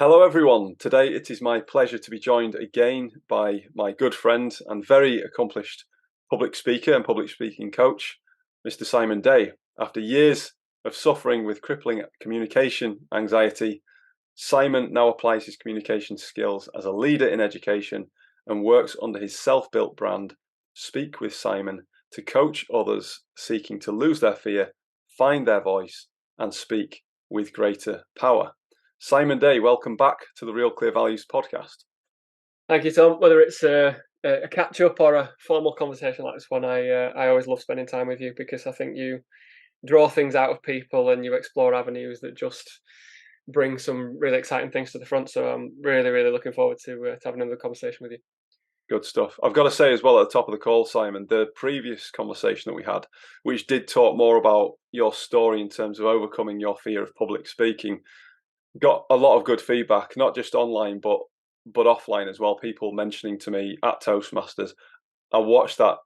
Hello, everyone. Today it is my pleasure to be joined again by my good friend and very accomplished public speaker and public speaking coach, Mr. Simon Day. After years of suffering with crippling communication anxiety, Simon now applies his communication skills as a leader in education and works under his self-built brand, Speak with Simon, to coach others seeking to lose their fear, find their voice, and speak with greater power. Simon Day, welcome back to the Real Clear Values podcast. Thank you, Tom. Whether it's a catch-up or a formal conversation like this one, I always love spending time with you because I think you draw things out of people and you explore avenues that just bring some really exciting things to the front. So I'm really, really looking forward to having another conversation with you. Good stuff. I've got to say as well at the top of the call, Simon, the previous conversation that we had, which did talk more about your story in terms of overcoming your fear of public speaking, got a lot of good feedback, not just online, but offline as well. People mentioning to me at Toastmasters, I watched that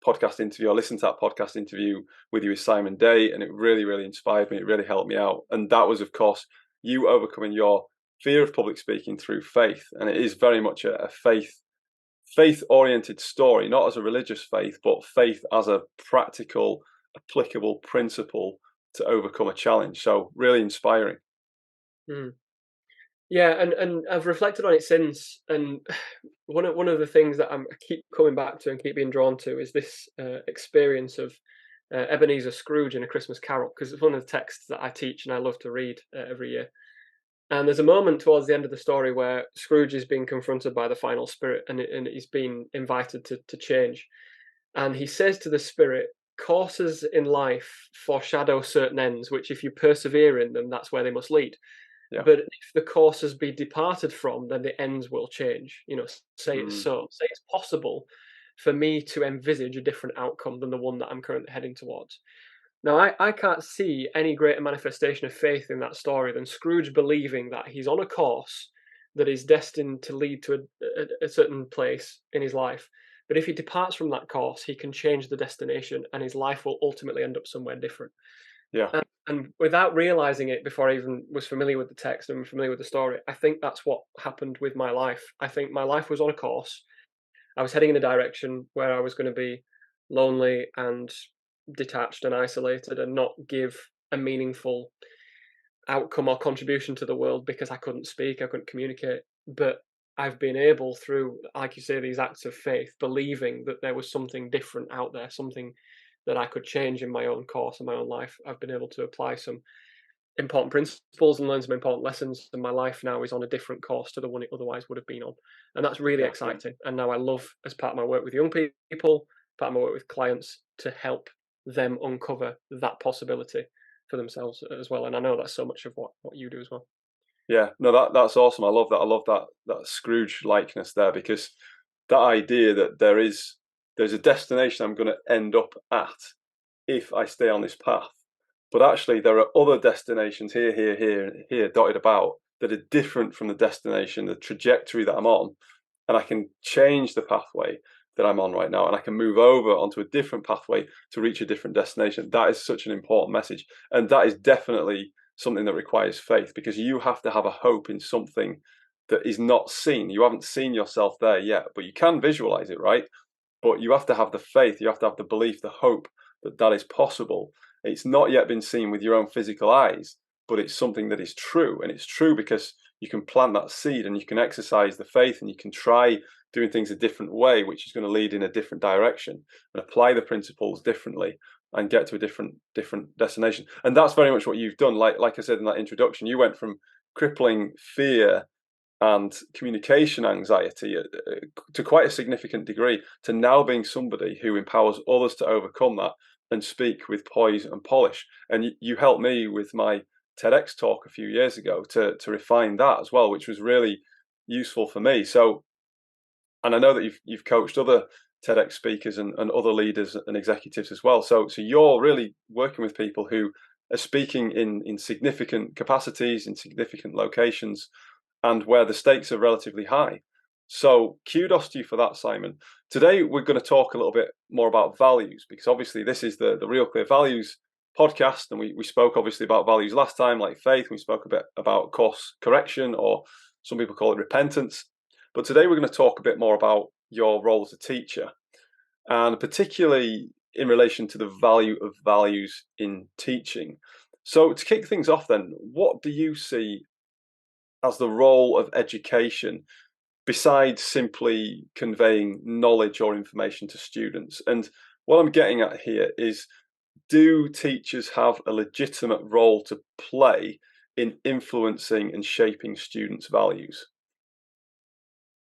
podcast interview, I listened to that podcast interview with you with Simon Day, and it really, really inspired me. It really helped me out. And that was, of course, you overcoming your fear of public speaking through faith. And it is very much a faith-oriented story, not as a religious faith, but faith as a practical, applicable principle to overcome a challenge. So really inspiring. Mm. Yeah, and I've reflected on it since, and one of the things that I keep coming back to and keep being drawn to is this experience of Ebenezer Scrooge in A Christmas Carol, because it's one of the texts that I teach and I love to read every year. And there's a moment towards the end of the story where Scrooge is being confronted by the final spirit, and he's been invited to change. And he says to the spirit, "Courses in life foreshadow certain ends, which if you persevere in them, that's where they must lead. Yeah. But if the courses be departed from, then the ends will change. Say it's so. Say it's possible for me to envisage a different outcome than the one that I'm currently heading towards." Now, I can't see any greater manifestation of faith in that story than Scrooge believing that he's on a course that is destined to lead to a certain place in his life. But if he departs from that course, he can change the destination and his life will ultimately end up somewhere different. Yeah. And without realizing it before I even was familiar with the text and familiar with the story, I think that's what happened with my life. I think my life was on a course. I was heading in a direction where I was going to be lonely and detached and isolated and not give a meaningful outcome or contribution to the world because I couldn't speak, I couldn't communicate. But I've been able through, like you say, these acts of faith, believing that there was something different out there, something that I could change in my own course in my own life. I've been able to apply some important principles and learn some important lessons, and my life now is on a different course to the one it otherwise would have been on. And that's really Yeah. exciting. And now I love, as part of my work with young people, part of my work with clients, to help them uncover that possibility for themselves as well. And I know that's so much of what you do as well. Yeah, no, that's awesome. I love that. I love that Scrooge likeness there, because that idea that there's a destination I'm going to end up at if I stay on this path, but actually there are other destinations here dotted about that are different from the destination, the trajectory that I'm on, and I can change the pathway that I'm on right now, and I can move over onto a different pathway to reach a different destination. That is such an important message, and that is definitely something that requires faith, because you have to have a hope in something that is not seen. You haven't seen yourself there yet, but you can visualize it, right? But you have to have the faith, you have to have the belief, the hope that that is possible. It's not yet been seen with your own physical eyes, but it's something that is true. And it's true because you can plant that seed and you can exercise the faith and you can try doing things a different way, which is going to lead in a different direction, and apply the principles differently and get to a different destination. And that's very much what you've done. Like I said in that introduction, you went from crippling fear and communication anxiety to quite a significant degree to now being somebody who empowers others to overcome that and speak with poise and polish. And you helped me with my TEDx talk a few years ago to refine that as well, which was really useful for me. So, and I know that you've coached other TEDx speakers and other leaders and executives as well. So you're really working with people who are speaking in significant capacities, in significant locations, and where the stakes are relatively high. So kudos to you for that, Simon. Today, we're going to talk a little bit more about values, because obviously this is the Real Clear Values podcast, and we spoke obviously about values last time, like faith. We spoke a bit about course correction, or some people call it repentance. But today we're going to talk a bit more about your role as a teacher, and particularly in relation to the value of values in teaching. So to kick things off then, what do you see as the role of education besides simply conveying knowledge or information to students? And what I'm getting at here is, do teachers have a legitimate role to play in influencing and shaping students' values?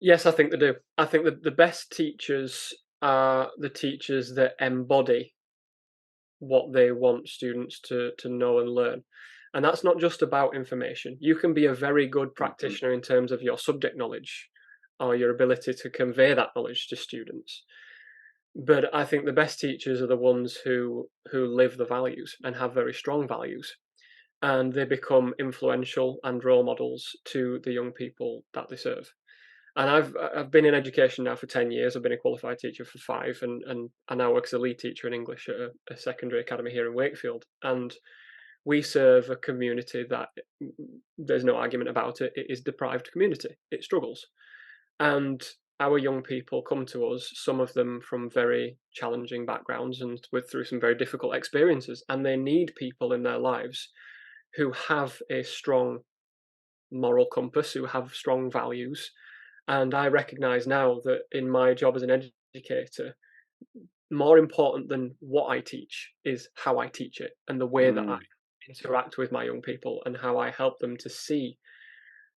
Yes, I think they do. I think that the best teachers are the teachers that embody what they want students to know and learn. And that's not just about information. You can be a very good practitioner in terms of your subject knowledge or your ability to convey that knowledge to students. But I think the best teachers are the ones who live the values and have very strong values, and they become influential and role models to the young people that they serve. And I've been in education now for 10 years. I've been a qualified teacher for 5, and I now work as a lead teacher in English at a secondary academy here in Wakefield. And we serve a community that, there's no argument about it, it is a deprived community. It struggles. And our young people come to us, some of them from very challenging backgrounds and through some very difficult experiences, and they need people in their lives who have a strong moral compass, who have strong values. And I recognise now that in my job as an educator, more important than what I teach is how I teach it, and the way that I interact with my young people, and how I help them to see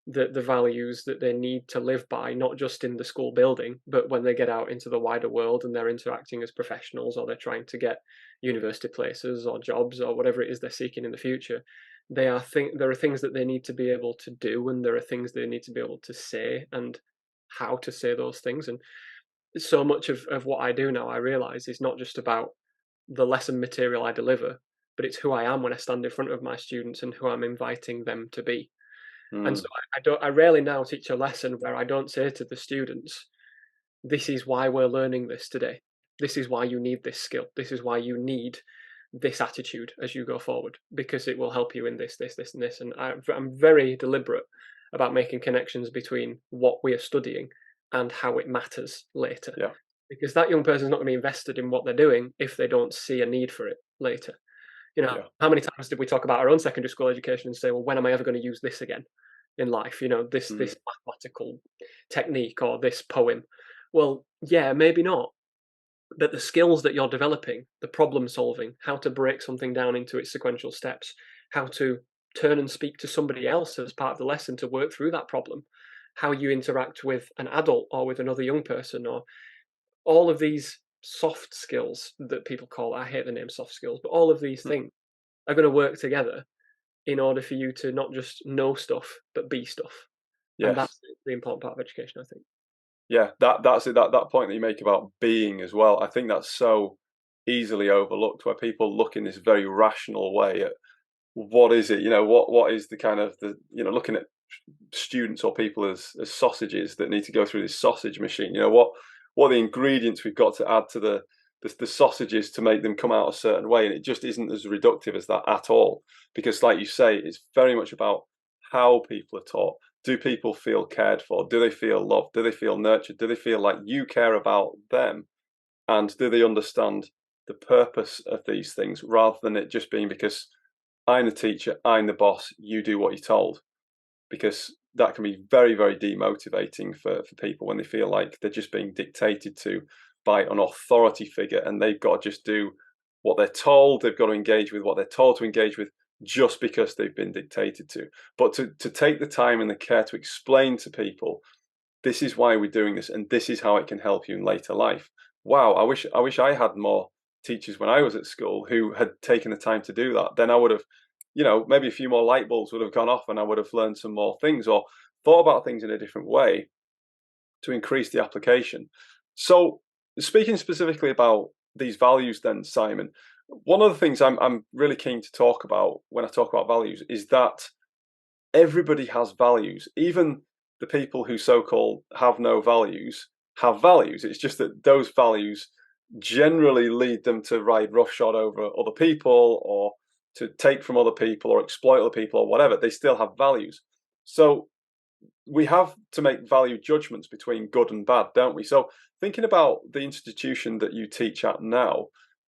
the values that they need to live by, not just in the school building, but when they get out into the wider world and they're interacting as professionals, or they're trying to get university places or jobs or whatever it is they're seeking in the future. There are things that they need to be able to do, and there are things they need to be able to say, and how to say those things. And so much of what I do now, I realize, is not just about the lesson material I deliver, but it's who I am when I stand in front of my students and who I'm inviting them to be. And so Mm. I rarely now teach a lesson where I don't say to the students, "This is why we're learning this today. This is why you need this skill. This is why you need this attitude as you go forward, because it will help you in this, this, this, and this." And I'm very deliberate about making connections between what we are studying and how it matters later. Yeah. Because that young person is not going to be invested in what they're doing if they don't see a need for it later. Yeah. How many times did we talk about our own secondary school education and say, well, when am I ever going to use this again in life? Mm. This mathematical technique or this poem. Well, yeah, maybe not. But the skills that you're developing, the problem solving, how to break something down into its sequential steps, how to turn and speak to somebody else as part of the lesson to work through that problem, how you interact with an adult or with another young person, or all of these soft skills that people call, I hate the name soft skills, but all of these Mm. things are going to work together in order for you to not just know stuff, but be stuff. And Yes. that's the important part of education, I think. Yeah, that's it. That point that you make about being as well, I think that's so easily overlooked, where people look in this very rational way at what is it, what is the kind of looking at students or people as sausages that need to go through this sausage machine. What are the ingredients we've got to add to the sausages to make them come out a certain way, and it just isn't as reductive as that at all. Because, like you say, it's very much about how people are taught. Do people feel cared for? Do they feel loved? Do they feel nurtured? Do they feel like you care about them? And do they understand the purpose of these things, rather than it just being because I'm the teacher, I'm the boss, you do what you're told? Because that can be very, very demotivating for people when they feel like they're just being dictated to by an authority figure, and they've got to just do what they're told. They've got to engage with what they're told to engage with, just because they've been dictated to. But to take the time and the care to explain to people, this is why we're doing this, and this is how it can help you in later life. Wow, I wish I had more teachers when I was at school who had taken the time to do that. Then I would have, maybe a few more light bulbs would have gone off, and I would have learned some more things, or thought about things in a different way to increase the application. So, speaking specifically about these values, then, Simon, one of the things I'm really keen to talk about when I talk about values is that everybody has values. Even the people who so-called have no values have values. It's just that those values generally lead them to ride roughshod over other people, or to take from other people, or exploit other people, or whatever. They still have values. So we have to make value judgments between good and bad, don't we? So thinking about the institution that you teach at now,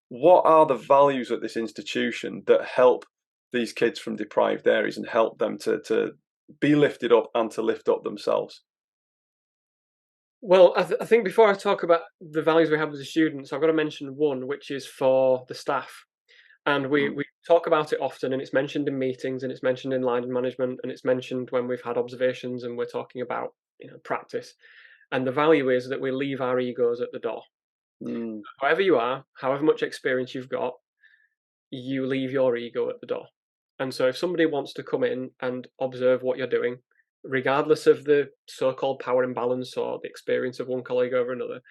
what are the values at this institution that help these kids from deprived areas and help them to be lifted up and to lift up themselves? Well, I think before I talk about the values we have as students, I've got to mention one, which is for the staff. And we, Mm, we talk about it often, and it's mentioned in meetings, and it's mentioned in line management, and it's mentioned when we've had observations and we're talking about practice. And the value is that we leave our egos at the door. mm, However you are, however much experience you've got, you leave your ego at the door. And so if somebody wants to come in and observe what you're doing, regardless of the so-called power imbalance or the experience of one colleague over another,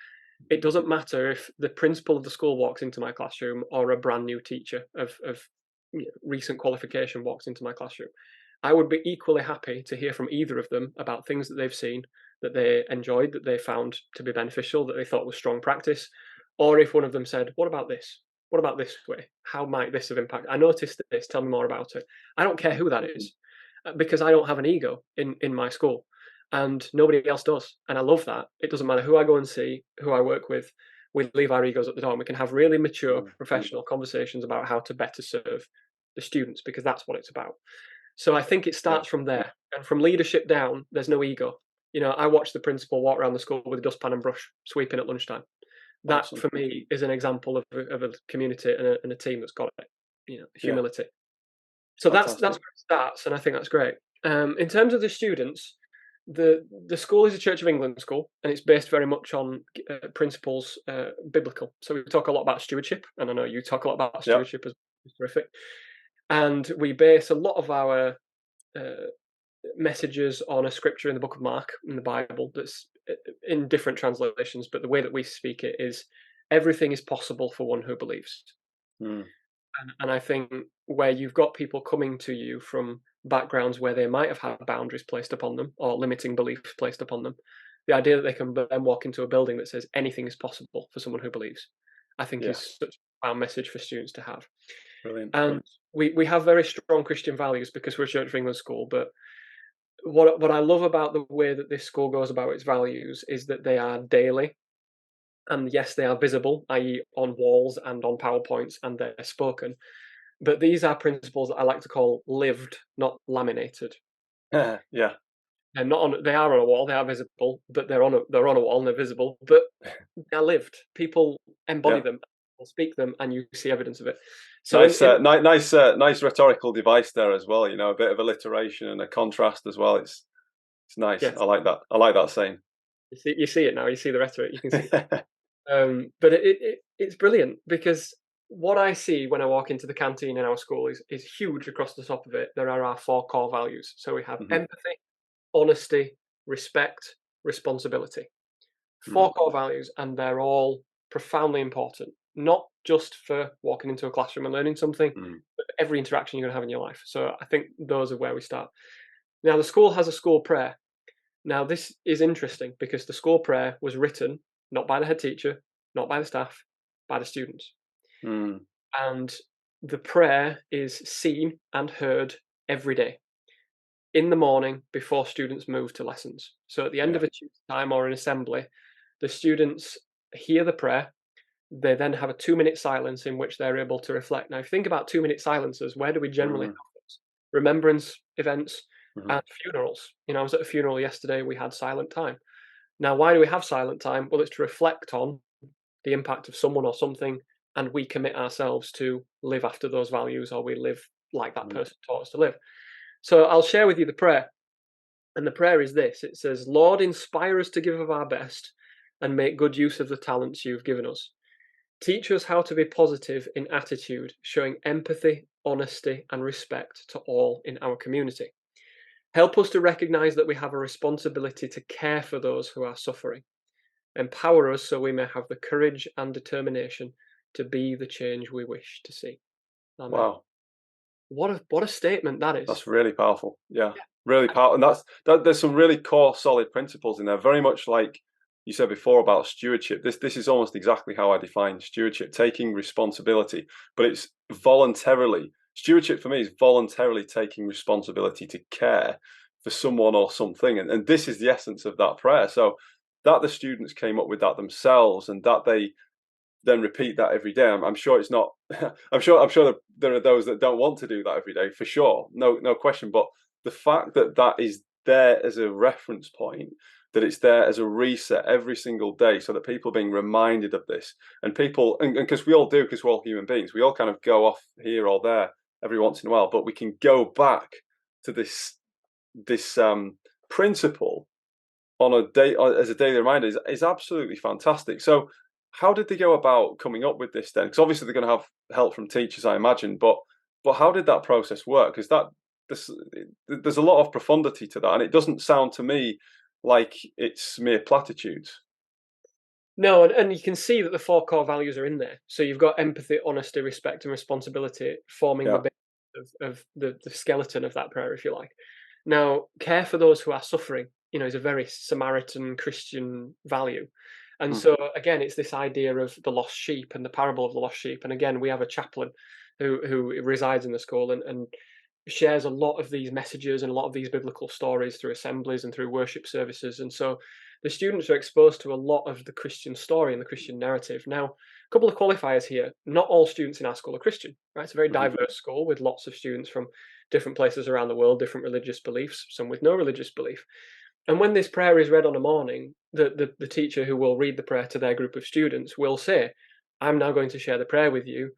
it doesn't matter if the principal of the school walks into my classroom or a brand new teacher of recent qualification walks into my classroom. I would be equally happy to hear from either of them about things that they've seen, that they enjoyed, that they found to be beneficial, that they thought was strong practice. Or if one of them said, "What about this? What about this way? How might this have impacted? I noticed this, tell me more about it." I don't care who that is, because I don't have an ego in my school, and nobody else does. And I love that. It doesn't matter who I go and see, who I work with, we leave our egos at the door and we can have really mature mm. professional conversations about how to better serve the students, because that's what it's about. So I think it Yeah, starts from there, and from leadership down, there's no ego. I watched the principal walk around the school with a dustpan and brush, sweeping at lunchtime. That awesome. for me is an example of a community and a team that's got it. Yeah, Humility. So that's where fantastic. it starts, and I think that's great. In terms of the students, the school is a Church of England school, and it's based very much on principles biblical. So we talk a lot about stewardship, and I know you talk a lot about Yeah, stewardship as terrific. And we base a lot of our uh, messages on a scripture in the Book of Mark in the Bible that's in different translations, but the way that we speak it is everything is possible for one who believes. mm, And I think where you've got people coming to you from backgrounds where they might have had boundaries placed upon them or limiting beliefs placed upon them, the idea that they can then walk into a building that says anything is possible for someone who believes, I think yeah, is such a profound message for students to have. brilliant. And we have very strong Christian values because we're a Church of England school. But what I love about the way that this school goes about its values is that they are daily. And yes, they are visible, i.e., on walls and on PowerPoints, and they're spoken. But these are principles that I like to call lived, not laminated. Yeah, They are on a wall, they are visible, but they're on a wall and they're visible, but they're lived. People embody yeah. them, or speak them, and you see evidence of it. So Nice, nice rhetorical device there as well. A bit of alliteration and a contrast as well. It's nice. yes, I like that. I like that saying. you see it now. You see the rhetoric. You can see it. But it's brilliant because what I see when I walk into the canteen in our school is huge across the top of it. There are our 4 core values. So we have Hmm. empathy, honesty, respect, responsibility. 4 Mm, core values, and they're all profoundly important, not just for walking into a classroom and learning something, mm, but every interaction you're gonna have in your life. So I think those are where we start. Now, the school has a school prayer. Now, this is interesting because the school prayer was written not by the head teacher, not by the staff, by the students. mm, And the prayer is seen and heard every day in the morning before students move to lessons. So at the end yeah. of a tutor time or an assembly, the students hear the prayer. They then have a 2-minute silence in which they're able to reflect. Now, if you think about 2-minute silences, where do we generally have Mm, those? Remembrance events mhm, and funerals. I was at a funeral yesterday, we had silent time. Now, why do we have silent time? Well, it's to reflect on the impact of someone or something, and we commit ourselves to live after those values, or we live like that mm, person taught us to live. So I'll share with you the prayer. And the prayer is this: it says, "Lord, inspire us to give of our best and make good use of the talents you've given us. Teach us how to be positive in attitude, showing empathy, honesty, and respect to all in our community. Help us to recognize that we have a responsibility to care for those who are suffering. Empower us so we may have the courage and determination to be the change we wish to see. Amen." wow, What a statement that is. that's really powerful. Yeah, Yeah. really powerful. And there's some really core, solid principles in there. Very much like you said before about stewardship. This is almost exactly how I define stewardship: taking responsibility, but it's voluntarily. Stewardship for me is voluntarily taking responsibility to care for someone or something, and this is the essence of that prayer. So that the students came up with that themselves, and that they then repeat that every day. I'm sure it's not. I'm sure that there are those that don't want to do that every day, for sure, no question. But the fact that that is there as a reference point, that it's there as a reset every single day, so that people are being reminded of this, and people, and because we all do, because we're all human beings, we all kind of go off here or there every once in a while, but we can go back to this principle on a day as a daily reminder is absolutely fantastic. So how did they go about coming up with this then? Because obviously they're going to have help from teachers, I imagine, but how did that process work? Because there's a lot of profundity to that, and it doesn't sound to me like it's mere platitudes. No, and you can see that the 4 core values are in there. So you've got empathy, honesty, respect, and responsibility forming the Yeah. base of the skeleton of that prayer, if you like. Now, care for those who are suffering, is a very Samaritan Christian value. And Mm. so again, it's this idea of the lost sheep and the parable of the lost sheep. And again, we have a chaplain who resides in the school and shares a lot of these messages and a lot of these biblical stories through assemblies and through worship services. And so the students are exposed to a lot of the Christian story and the Christian narrative. Now, a couple of qualifiers here. Not all students in our school are Christian, right? It's a very Mhm. diverse school with lots of students from different places around the world, different religious beliefs, some with no religious belief. And when this prayer is read on a morning, the teacher who will read the prayer to their group of students will say, I'm now going to share the prayer with you,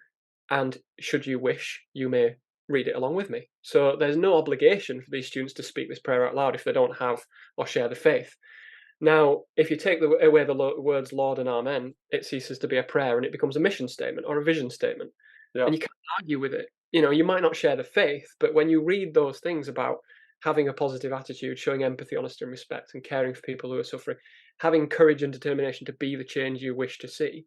and should you wish, you may read it along with me. So there's no obligation for these students to speak this prayer out loud if they don't have or share the faith. Now, if you take away the words Lord and Amen, it ceases to be a prayer and it becomes a mission statement or a vision statement. Yeah. And you can't argue with it. You might not share the faith, but when you read those things about having a positive attitude, showing empathy, honesty, and respect, and caring for people who are suffering, having courage and determination to be the change you wish to see,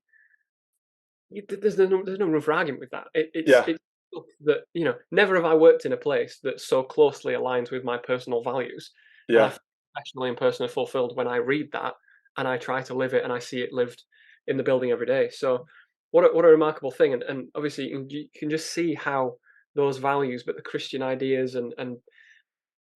there's no room for argument with that. It's Yeah. it's stuff that never have I worked in a place that so closely aligns with my personal values, and I Yeah. feel professionally and personally fulfilled when I read that and I try to live it and I see it lived in the building every day. So, what a remarkable thing, and obviously you can just see how those values, but the Christian ideas and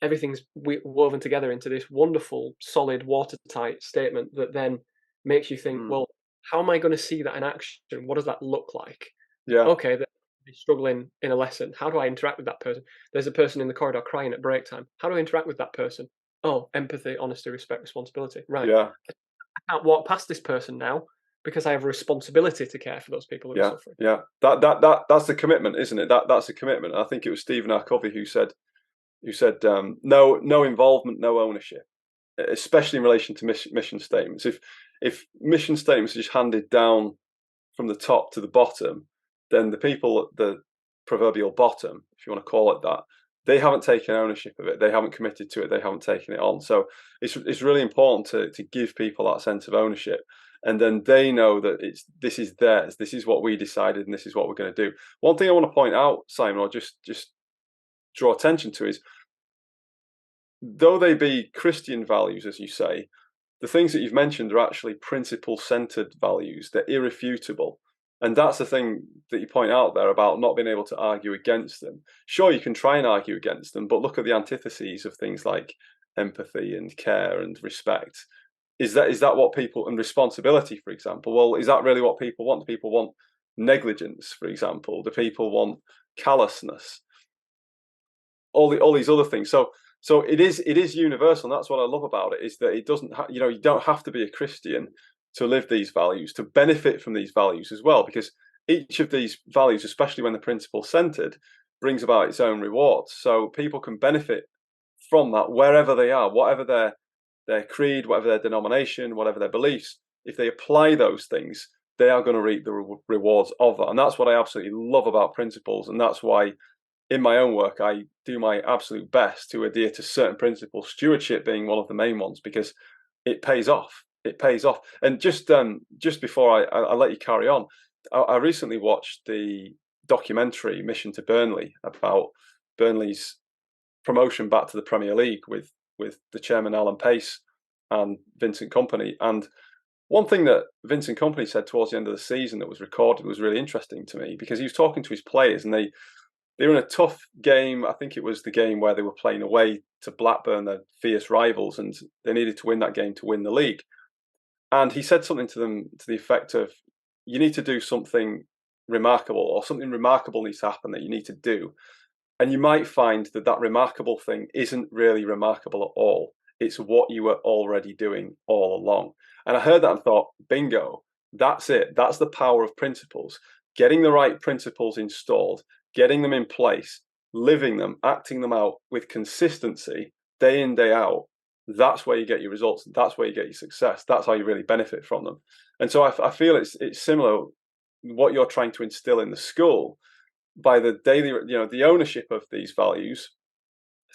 everything's woven together into this wonderful, solid, watertight statement that then makes you think, Mm. well, how am I going to see that in action? What does that look like? Yeah. Okay, they're struggling in a lesson. How do I interact with that person? There's a person in the corridor crying at break time. How do I interact with that person? Oh, empathy, honesty, respect, responsibility. Right. Yeah. I can't walk past this person now because I have a responsibility to care for those people who are Yeah. suffering. Yeah. That's the commitment, isn't it? That's the commitment. And I think it was Stephen R. Covey who said no involvement, no ownership, especially in relation to mission statements. If mission statements are just handed down from the top to the bottom, then the people at the proverbial bottom, if you want to call it that, they haven't taken ownership of it. They haven't committed to it. They haven't taken it on. So it's really important to give people that sense of ownership, and then they know that this is theirs. This is what we decided, and this is what we're going to do. One thing I want to point out, Simon, or just draw attention to is, though they be Christian values, as you say, the things that you've mentioned are actually principle-centered values. They're irrefutable. And that's the thing that you point out there about not being able to argue against them. Sure, you can try and argue against them, but look at the antitheses of things like empathy and care and respect. Is that what people, and responsibility, for example? Well, is that really what people want? Do people want negligence, for example? Do people want callousness? All these other things. So it is universal, and that's what I love about it, is that it doesn't you don't have to be a Christian to live these values, to benefit from these values as well, because each of these values, especially when the principle centered, brings about its own rewards. So people can benefit from that wherever they are, whatever their creed, whatever their denomination, whatever their beliefs. If they apply those things, they are going to reap the rewards of that, and that's what I absolutely love about principles, and that's why in my own work, I do my absolute best to adhere to certain principles, stewardship being one of the main ones, because it pays off. It pays off. And just before I let you carry on, I recently watched the documentary Mission to Burnley about Burnley's promotion back to the Premier League with the chairman Alan Pace and Vincent Kompany. And One thing that Vincent Kompany said towards the end of the season that was recorded was really interesting to me, because he was talking to his players, and they were in a tough game. I think it was the game where they were playing away to Blackburn, their fierce rivals, and they needed to win that game to win the league. And he said something to them to the effect of, you need to do something remarkable, or something remarkable needs to happen that you need to do. And you might find that that remarkable thing isn't really remarkable at all. It's what you were already doing all along. And I heard that and thought, bingo, that's it. That's the power of principles. Getting the right principles installed, getting them in place, living them, acting them out with consistency, day in, day out. That's where you get your results. That's where you get your success. That's how you really benefit from them. And so I feel it's similar what you're trying to instill in the school by the daily, the ownership of these values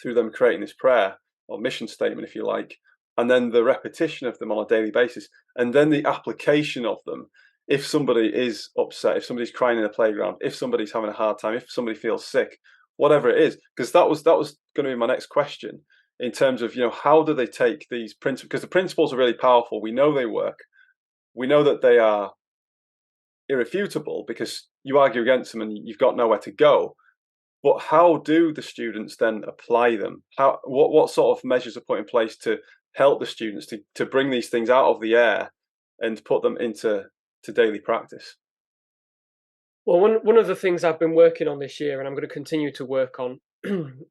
through them creating this prayer or mission statement, if you like, and then the repetition of them on a daily basis, and then the application of them. If somebody is upset, if somebody's crying in the playground, if somebody's having a hard time, if somebody feels sick, whatever it is, because that was going to be my next question in terms of how do they take these principles, because the principles are really powerful. We know they work. We know that they are irrefutable because you argue against them and you've got nowhere to go. But how do the students then apply them? What sort of measures are put in place to help the students to bring these things out of the air and put them into daily practice? Well, one of the things I've been working on this year, and I'm going to continue to work on,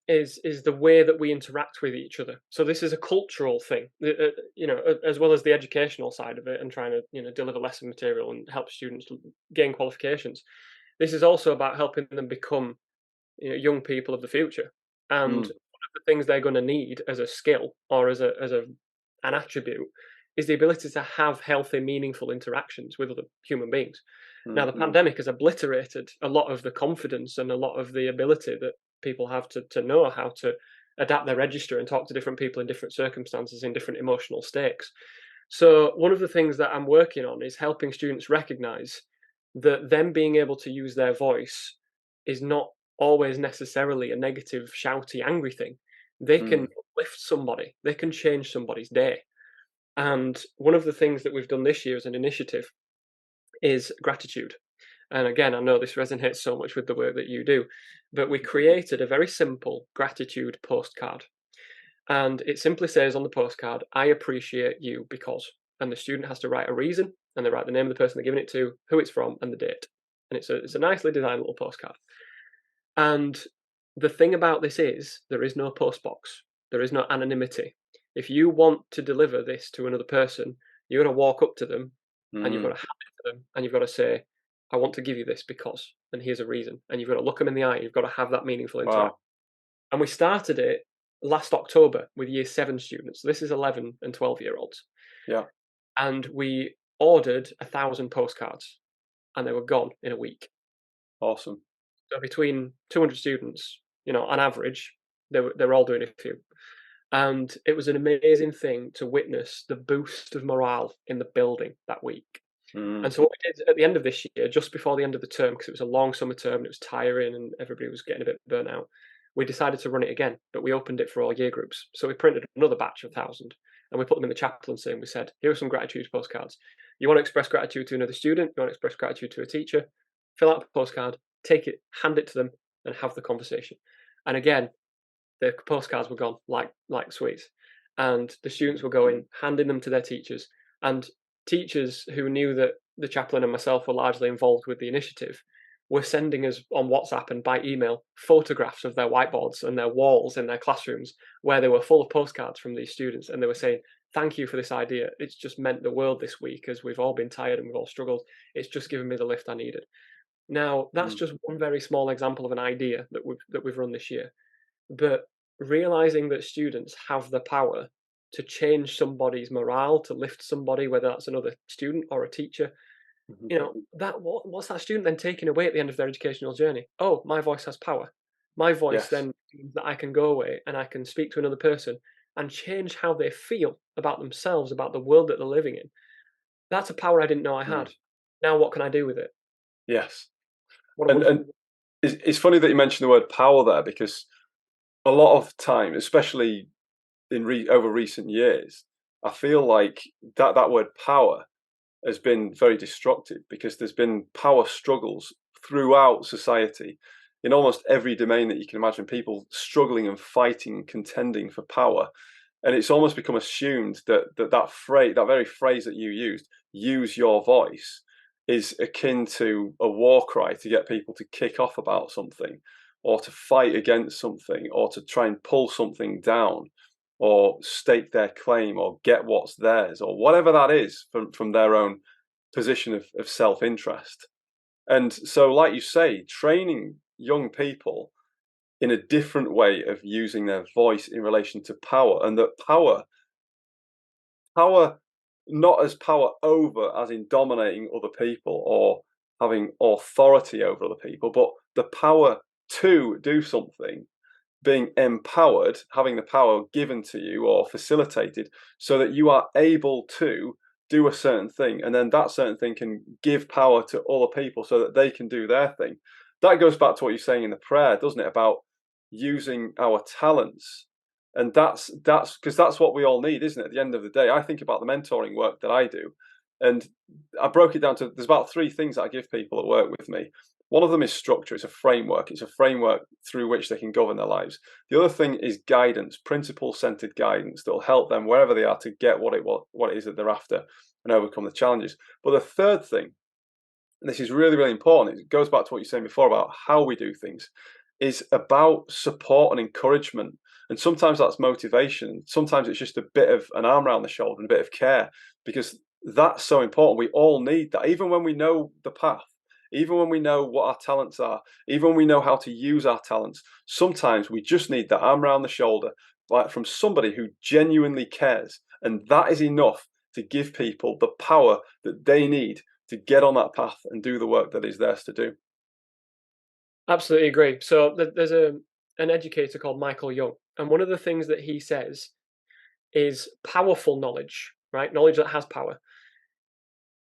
is the way that we interact with each other. So this is a cultural thing, as well as the educational side of it, and trying to deliver lesson material and help students gain qualifications. This is also about helping them become young people of the future. And one of the things they're going to need as a skill or as an attribute is the ability to have healthy, meaningful interactions with other human beings. Now, the pandemic has obliterated a lot of the confidence and a lot of the ability that people have to know how to adapt their register and talk to different people in different circumstances, in different emotional stakes. So one of the things that I'm working on is helping students recognize that them being able to use their voice is not always necessarily a negative, shouty, angry thing. They can lift somebody, they can change somebody's day. And one of the things that we've done this year as an initiative is gratitude. And again, I know this resonates so much with the work that you do, but we created a very simple gratitude postcard. And it simply says on the postcard, I appreciate you because, and the student has to write a reason, and they write the name of the person they're giving it to, who it's from, and the date. And it's a nicely designed little postcard. And the thing about this is there is no postbox. There is no anonymity. If you want to deliver this to another person, you're going to walk up to them and you've got to hand it to them and you've got to say, I want to give you this because, and here's a reason. And you've got to look them in the eye. You've got to have that meaningful interaction. Wow. And we started it last October with year 7 students. So this is 11 and 12-year-olds. Yeah. And we ordered 1,000 postcards and they were gone in a week. Awesome. So between 200 students, on average, they're all doing a few. And it was an amazing thing to witness the boost of morale in the building that week. And so what we did at the end of this year, just before the end of the term, because it was a long summer term and it was tiring and everybody was getting a bit burnt out, we decided to run it again, but we opened it for all year groups. So we printed another batch of 1,000 and we put them in the chaplaincy and we said, here are some gratitude postcards. You want to express gratitude to another student, you want to express gratitude to a teacher, fill out a postcard, take it, hand it to them and have the conversation. And again, the postcards were gone like sweets. And the students were going, handing them to their teachers. And teachers who knew that the chaplain and myself were largely involved with the initiative were sending us on WhatsApp and by email photographs of their whiteboards and their walls in their classrooms where they were full of postcards from these students. And they were saying, thank you for this idea. It's just meant the world this week as we've all been tired and we've all struggled. It's just given me the lift I needed. Now, that's just one very small example of an idea that we've run this year. But realizing that students have the power to change somebody's morale, to lift somebody, whether that's another student or a teacher, what's that student then taking away at the end of their educational journey? Oh, my voice has power. My voice then means that I can go away and I can speak to another person and change how they feel about themselves, about the world that they're living in. That's a power I didn't know I had. Now what can I do with it? Yes. And it's funny that you mentioned the word power there, because a lot of time, especially in over recent years, I feel like that word power has been very destructive, because there's been power struggles throughout society in almost every domain that you can imagine, people struggling and fighting and contending for power. And it's almost become assumed that phrase, that very phrase that you used, use your voice, is akin to a war cry to get people to kick off about something, or to fight against something, or to try and pull something down, or stake their claim, or get what's theirs, or whatever that is, from their own position of self-interest. And so, like you say, training young people in a different way of using their voice in relation to power, and that power not as power over, as in dominating other people or having authority over other people, but the power to do something, being empowered, having the power given to you or facilitated so that you are able to do a certain thing, and then that certain thing can give power to other people so that they can do their thing. That goes back to what you're saying in the prayer, doesn't it, about using our talents. And that's because that's what we all need, isn't it? At the end of the day, I think about the mentoring work that I do, and I broke it down to, there's about three things that I give people that work with me. One of them is structure. It's a framework. It's a framework through which they can govern their lives. The other thing is guidance, principle-centered guidance that will help them wherever they are to get what it is that they're after and overcome the challenges. But the third thing, and this is really, really important, it goes back to what you were saying before about how we do things, is about support and encouragement. And sometimes that's motivation. Sometimes it's just a bit of an arm around the shoulder and a bit of care, because that's so important. We all need that, even when we know the path, even when we know what our talents are, even when we know how to use our talents. Sometimes we just need that arm around the shoulder, like from somebody who genuinely cares. And that is enough to give people the power that they need to get on that path and do the work that is theirs to do. Absolutely agree. So there's an educator called Michael Young, and one of the things that he says is powerful knowledge, right? Knowledge that has power,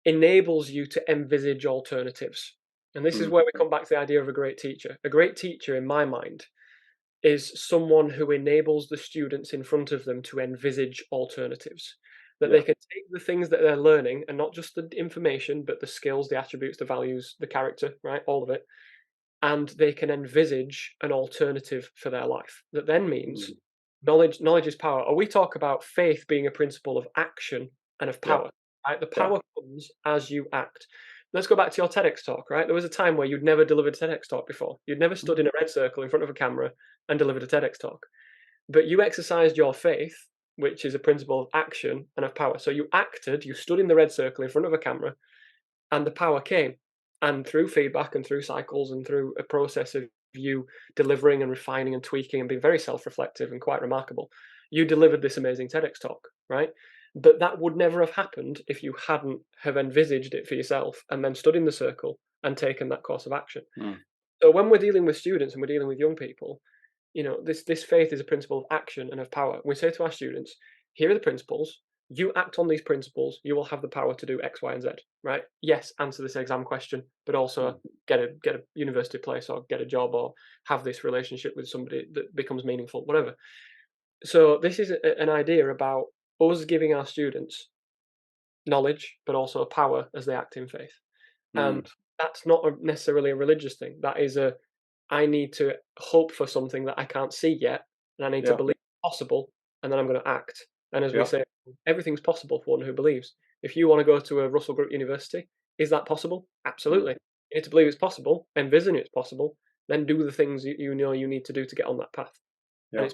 enables you to envisage alternatives. And this is Mm, where we come back to the idea of a great teacher. A great teacher, in my mind, is someone who enables the students in front of them to envisage alternatives. That yeah. they can take the things that they're learning, and not just the information, but the skills, the attributes, the values, the character, right? All of it. And they can envisage an alternative for their life. That then means Mm, knowledge is power. Or we talk about faith being a principle of action and of yeah. power. Right? The Yeah. power comes as you act. Let's go back to your TEDx talk, right? There was a time where you'd never delivered a TEDx talk before. You'd never stood in a red circle in front of a camera and delivered a TEDx talk. But you exercised your faith, which is a principle of action and of power. So you acted, you stood in the red circle in front of a camera, and the power came. And through feedback and through cycles and through a process of you delivering and refining and tweaking and being very self-reflective and quite remarkable, you delivered this amazing TEDx talk, right? But that would never have happened if you hadn't have envisaged it for yourself and then stood in the circle and taken that course of action. Mm, So when we're dealing with students and we're dealing with young people, this faith is a principle of action and of power. We say to our students, here are the principles. You act on these principles, you will have the power to do X, Y, and Z. Right? Yes, answer this exam question, but also mm, get a university place or get a job or have this relationship with somebody that becomes meaningful, whatever. So this is an idea about us giving our students knowledge, but also power as they act in faith. And mm, that's not necessarily a religious thing. That is I need to hope for something that I can't see yet, and I need to yeah. believe it's possible, and then I'm going to act. And as we Yeah. say, everything's possible for one who believes. If you want to go to a Russell Group university, is that possible? Mm, Absolutely. You need to believe it's possible, envision it's possible, then do the things you know you need to do to get on that path. And yeah.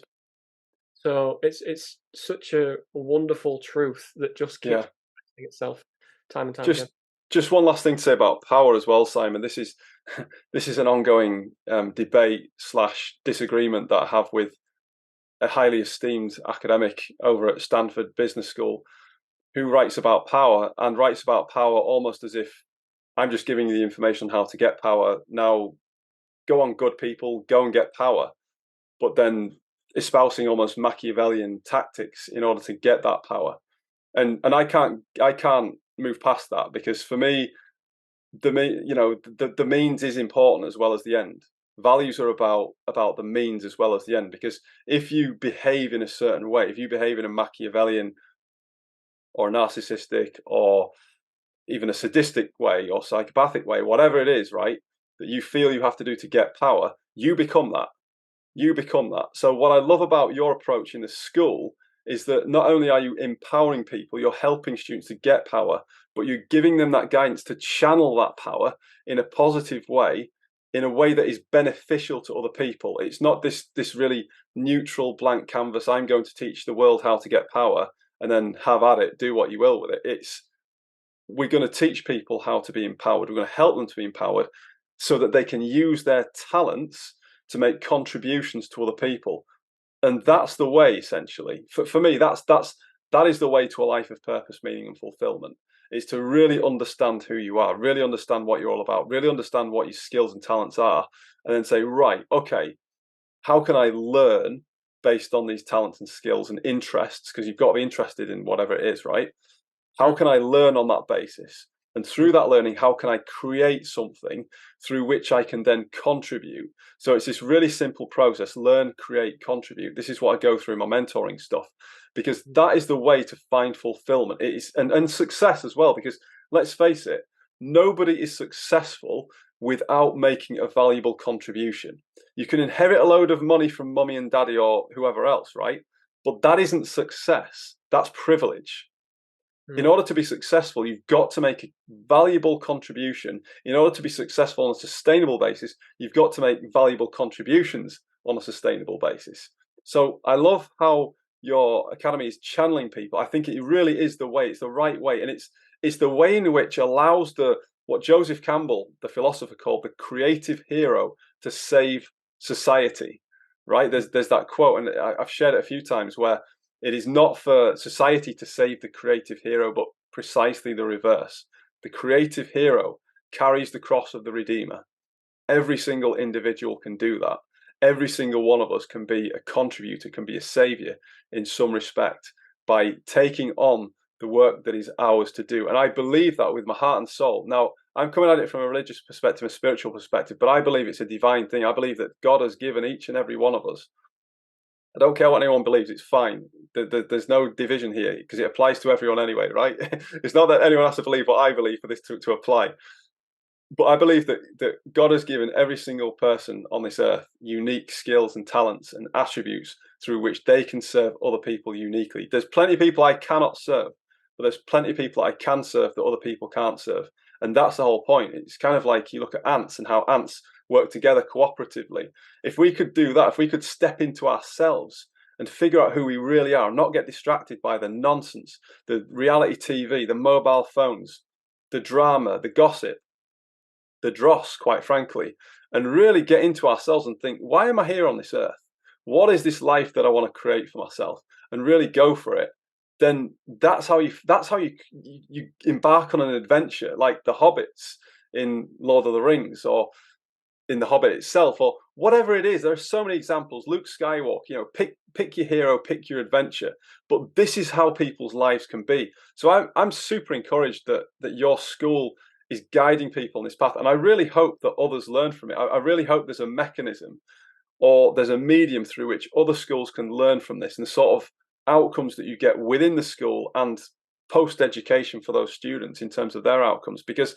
it's such a wonderful truth that just keeps Yeah. repeating itself time and time again. Just just one last thing to say about power as well, Simon. This is this is an ongoing debate slash disagreement that I have with a highly esteemed academic over at Stanford Business School, who writes about power, and writes about power almost as if I'm just giving you the information on how to get power. Now go on, good people, go and get power. But then espousing almost Machiavellian tactics in order to get that power. And I can't move past that, because for me, the means is important as well as the end. Values are about the means as well as the end, because if you behave in a certain way, if you behave in a Machiavellian or narcissistic or even a sadistic way or psychopathic way, whatever it is, right, that you feel you have to do to get power, you become that. You become that. So what I love about your approach in the school is that not only are you empowering people, you're helping students to get power, but you're giving them that guidance to channel that power in a positive way, in a way that is beneficial to other people. It's not this really neutral blank canvas. I'm going to teach the world how to get power and then have at it, do what you will with it. It's we're going to teach people how to be empowered. We're going to help them to be empowered so that they can use their talents to make contributions to other people. And that's the way, essentially. For me, that is the way to a life of purpose, meaning, and fulfillment. Is to really understand who you are, really understand what you're all about, really understand what your skills and talents are, and then say, right, okay, how can I learn based on these talents and skills and interests? Because you've got to be interested in whatever it is, right? How can I learn on that basis? And through that learning, how can I create something through which I can then contribute? So it's this really simple process: learn, create, contribute. This is what I go through in my mentoring stuff, because that is the way to find fulfillment. It is and success as well, because let's face it, nobody is successful without making a valuable contribution. You can inherit a load of money from mummy and daddy or whoever else, right? But that isn't success. That's privilege. In order to be successful, you've got to make a valuable contribution. In order to be successful on a sustainable basis, you've got to make valuable contributions on a sustainable basis. So I love how your academy is channeling people. I think it really is the way. It's the right way, and it's the way in which allows what Joseph Campbell, the philosopher, called the creative hero to save society. Right? There's that quote, and I've shared it a few times, where it is not for society to save the creative hero, but precisely the reverse. The creative hero carries the cross of the Redeemer. Every single individual can do that. Every single one of us can be a contributor, can be a savior in some respect by taking on the work that is ours to do. And I believe that with my heart and soul. Now, I'm coming at it from a religious perspective, a spiritual perspective, but I believe it's a divine thing. I believe that God has given each and every one of us. I don't care what anyone believes, it's fine. There's no division here because it applies to everyone anyway, right? It's not that anyone has to believe what I believe for this to apply. But I believe that God has given every single person on this earth unique skills and talents and attributes through which they can serve other people uniquely. There's plenty of people I cannot serve, but there's plenty of people I can serve that other people can't serve. And that's the whole point. It's kind of like you look at ants and how ants work together cooperatively. If we could do that, if we could step into ourselves and figure out who we really are, not get distracted by the nonsense, the reality TV, the mobile phones, the drama, the gossip, the dross, quite frankly, and really get into ourselves and think, why am I here on this earth? What is this life that I want to create for myself? And really go for it. Then that's how you embark on an adventure, like the hobbits in Lord of the Rings, or in The Hobbit itself, or whatever it is. There are so many examples. Luke Skywalker, pick your hero, pick your adventure. But this is how people's lives can be. So I'm super encouraged that your school is guiding people on this path, and I really hope that others learn from it. I really hope there's a mechanism or there's a medium through which other schools can learn from this, and the sort of outcomes that you get within the school and post-education for those students in terms of their outcomes, because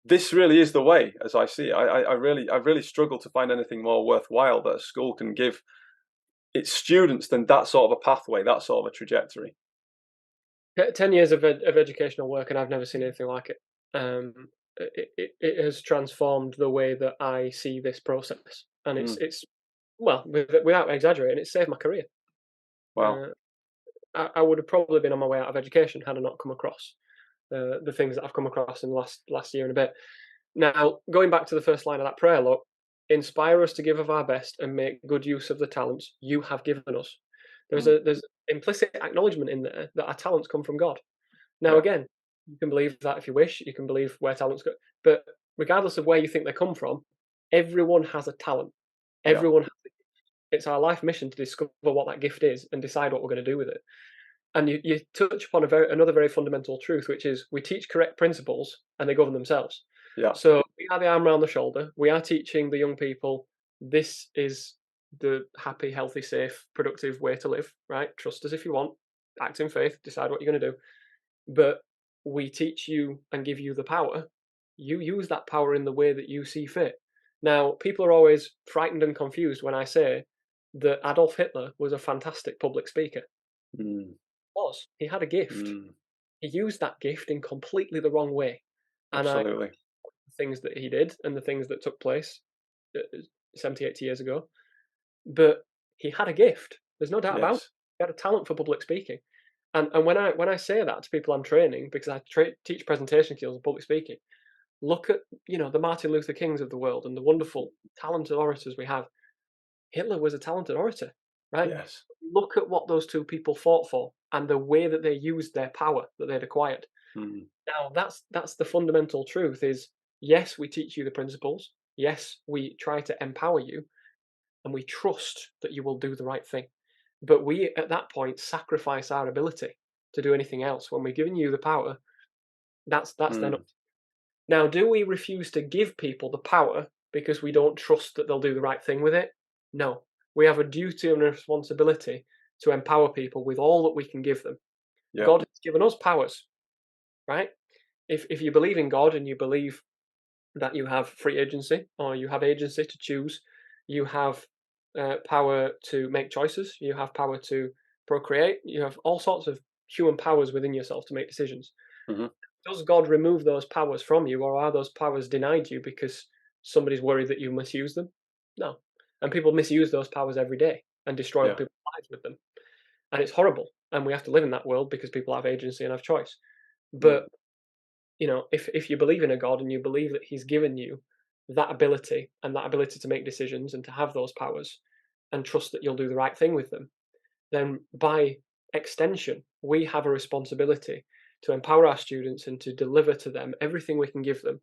this really is the way, as I see it. I really struggle to find anything more worthwhile that a school can give its students than that sort of a pathway, that sort of a trajectory. 10 years of educational work, and I've never seen anything like it. It has transformed the way that I see this process, and it's well, without exaggerating, it saved my career. Wow. I would have probably been on my way out of education had I not come across the things that I've come across in the last year and a bit. Now, going back to the first line of that prayer, look, inspire us to give of our best and make good use of the talents you have given us. There's implicit acknowledgement in there that our talents come from God. Now, Yeah. again, you can believe that if you wish. You can believe where talents go, but regardless of where you think they come from, everyone has a talent. Yeah. Everyone has a gift. It's our life mission to discover what that gift is and decide what we're going to do with it. And you touch upon another very fundamental truth, which is we teach correct principles and they govern themselves. Yeah. So we are the arm around the shoulder. We are teaching the young people this is the happy, healthy, safe, productive way to live, right? Trust us if you want, act in faith, decide what you're going to do. But we teach you and give you the power. You use that power in the way that you see fit. Now, people are always frightened and confused when I say that Adolf Hitler was a fantastic public speaker. Mm, He had a gift. mm, He used that gift in completely the wrong way. And absolutely. things that he did and the things that took place 70, 80 years ago. But he had a gift. There's no doubt about it. Yes. He had a talent for public speaking. And when I say that to people I'm training, because I teach presentation skills and public speaking, look at the Martin Luther Kings of the world and the wonderful talented orators we have. Hitler was a talented orator, right? Yes. Look at what those two people fought for and the way that they used their power that they'd acquired. Mm, Now that's the fundamental truth is yes, we teach you the principles. Yes, we try to empower you and we trust that you will do the right thing. But we at that point sacrifice our ability to do anything else. When we're giving you the power, that's then up. mm, Now, do we refuse to give people the power because we don't trust that they'll do the right thing with it? No. We have a duty and a responsibility to empower people with all that we can give them. yeah. God has given us powers, right? If you believe in God and you believe that you have free agency or you have agency to choose, you have power to make choices, you have power to procreate, you have all sorts of human powers within yourself to make decisions. Hmm. Does God remove those powers from you, or are those powers denied you because somebody's worried that you misuse them? No. And people misuse those powers every day and destroy other Yeah. people's lives with them. And it's horrible. And we have to live in that world because people have agency and have choice. Mm, But if you believe in a God and you believe that He's given you that ability and that ability to make decisions and to have those powers and trust that you'll do the right thing with them, then by extension, we have a responsibility to empower our students and to deliver to them everything we can give them